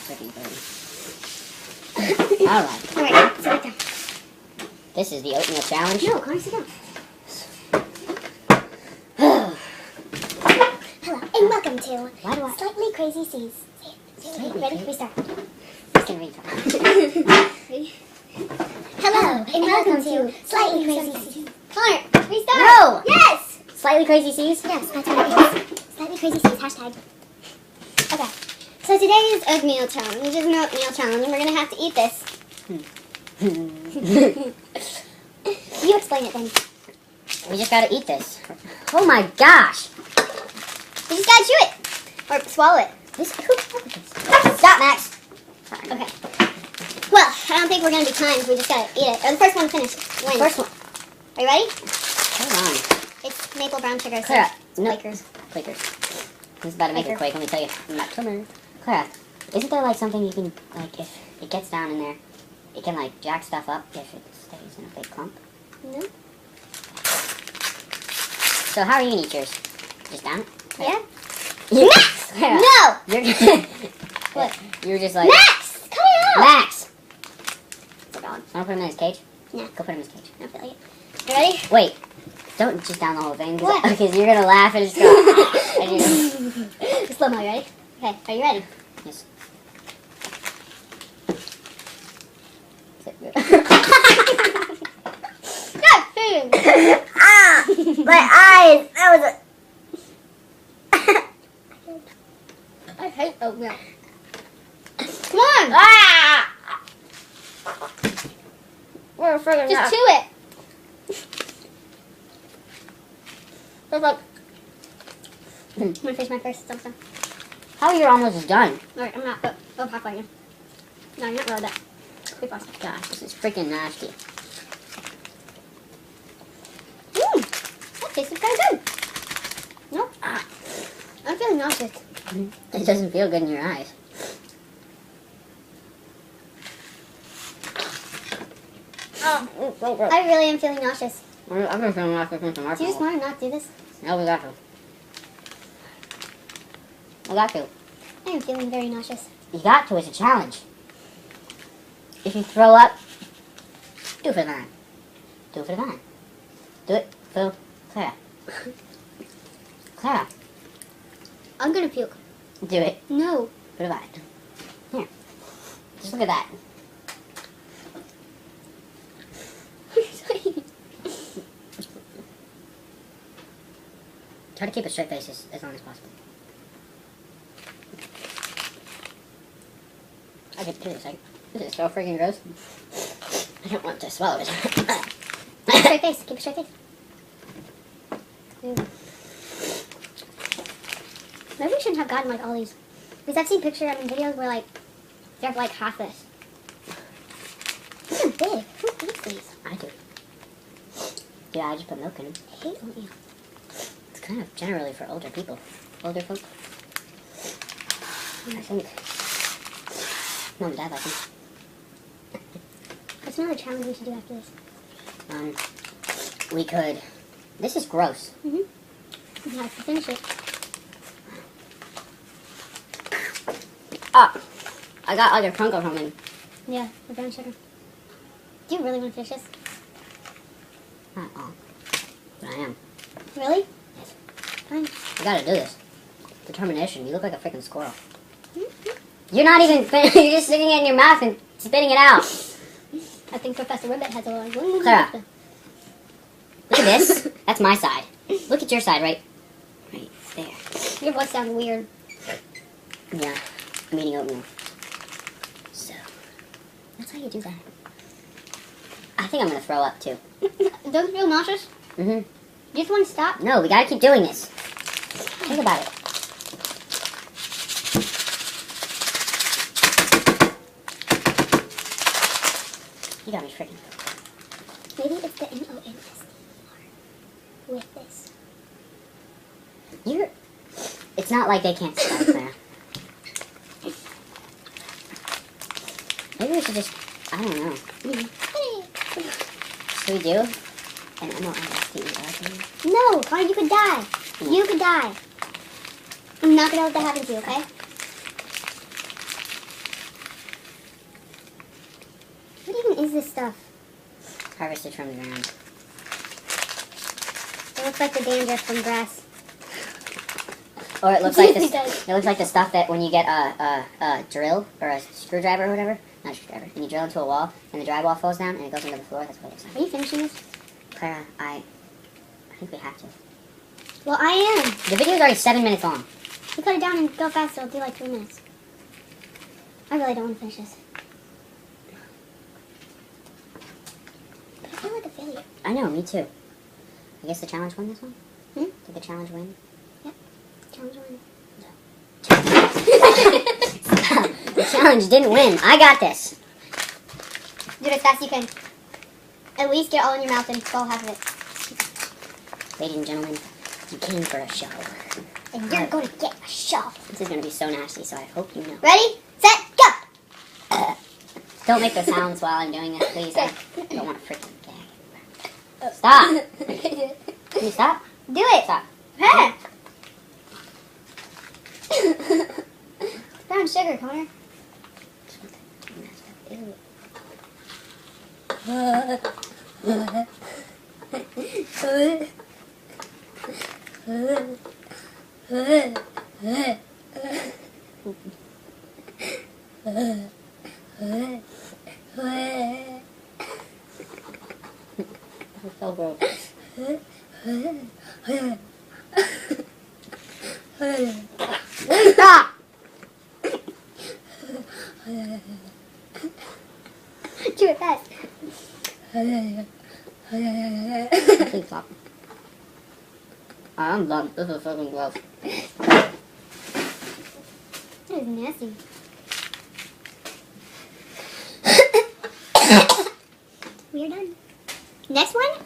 freaking dirty. Alright. Alright, sit right down. This is the oatmeal challenge. No, Connor, sit down. Hello, and welcome to Slightly Crazy Seas. Ready? Restart. Just gonna read. Hello, and welcome to Slightly Crazy Seas. Connor, restart! No! Yes! Slightly Crazy Seas? Yes, that's what it is. Slightly Crazy Seas, hashtag. Okay, so today's oatmeal challenge. This is an oatmeal challenge, and we're gonna have to eat this. You explain it then. We just gotta eat this. Oh my gosh! You just gotta chew it. Or swallow it. Stop, Max! Sorry. Okay. Well, I don't think we're gonna be timed. We just gotta eat it. Or the first one finished wins. First one. Are you ready? Hold on. It's maple brown sugar. So Clara. No. Quakers. Quakers. This is about to make a quake, let me tell you. I'm not Clara, isn't there like something you can, like, if it gets down in there, it can like jack stuff up if it stays in a big clump? No. So how are you gonna eat yours? Just down it? Yeah. Max! No! You're What? You're just like... Max! Cut it out! Max! It's a dog. Want to put him in his cage? No. Go put him in his cage. I don't feel like it. You ready? Wait. Don't just down the whole thing. What? Because you're gonna laugh and it's gonna... and you're Slow mo, ready? Okay, are you ready? Yes. Ah! My eyes! That was a... I hate oatmeal. Come on! Ah! We're further Just chew it. So like... I'm gonna finish my first salsa. How are you almost done? Alright, I'm not. I'll talk about you. No, you're not really that. Be fast. Gosh, this is freaking nasty. That tasted kind of good. No? I'm feeling nauseous. It doesn't feel good in your eyes. Oh, I really am feeling nauseous. I'm just feeling nauseous from some Do you just want to not do this? No, we got to. I got to. I am feeling very nauseous. You got to. It's a challenge. If you throw up, do it for the man. Do it for the man. Do it for Clara. Clara, I'm gonna puke. do it No. for the man. Here. Just look at that. Try to keep a straight face as long as possible. I can do this. This is so freaking gross. I don't want to swallow it. Keep a straight face. Keep a straight face. Maybe we shouldn't have gotten like all these. Because I've seen videos where like they have like half this. These are big. Who eats these? I do. Yeah, I just put milk in them. I hate oatmeal. It's kind of generally for older people. Older folk. I think. Mom and Dad like them. What's another challenge we should do after this? We could. This is gross. You have to finish it. Ah! I got other Krunko from him. Yeah, the brown sugar. Do you really want to finish this? Not all. But I am. Really? Yes. Fine. I gotta do this. Determination. You look like a freaking squirrel. You're not even you're just sticking it in your mouth and spitting it out. I think Professor Ribbit has a lot of... Clara. Look at this. That's my side. Look at your side, right there. Your voice sounds weird. Yeah. I'm eating oatmeal. So, that's how you do that. I think I'm gonna throw up too. Don't you feel nauseous? Mm-hmm. You just want to stop? No, we gotta keep doing this. Think about it. You got me freaking. Maybe it's the NONS with this. It's not like they can't spell, Clara. Maybe we should just, I don't know. Should we do an NONSTER? No, Connor, you could die. Yeah. You could die. I'm not gonna let that happen to you, okay? is this stuff? Harvested from the ground. It looks like the dandruff from grass. Or it looks like It this. does. It looks like the stuff that when you get a drill or a screwdriver or whatever, not a screwdriver, and you drill into a wall and the drywall falls down and it goes into the floor. That's what it looks Are like. you finishing this? Clara, I think we have to. Well, I am. The video's already 7 minutes long. You cut it down and go fast, it'll do like 3 minutes. I really don't want to finish this. But I feel like a failure. I know, me too. I guess the challenge won this one. Hmm? Did the challenge win? Challenge one. The challenge didn't win. I got this. Do it as fast as you can. At least get all in your mouth and go half of it. Ladies and gentlemen, you came for a show. And you're going to get a shovel. This is going to be so nasty, so I hope you know. Ready, set, go! Don't make the sounds while I'm doing this, please. I don't want to freaking gag. Stop. Can you stop? Do it. Stop. Hey. Brown sugar, Connor. It's so gross. Stop. Do it fast. Please stop. I'm done. This is fucking gross. That is nasty. We're done. Next one?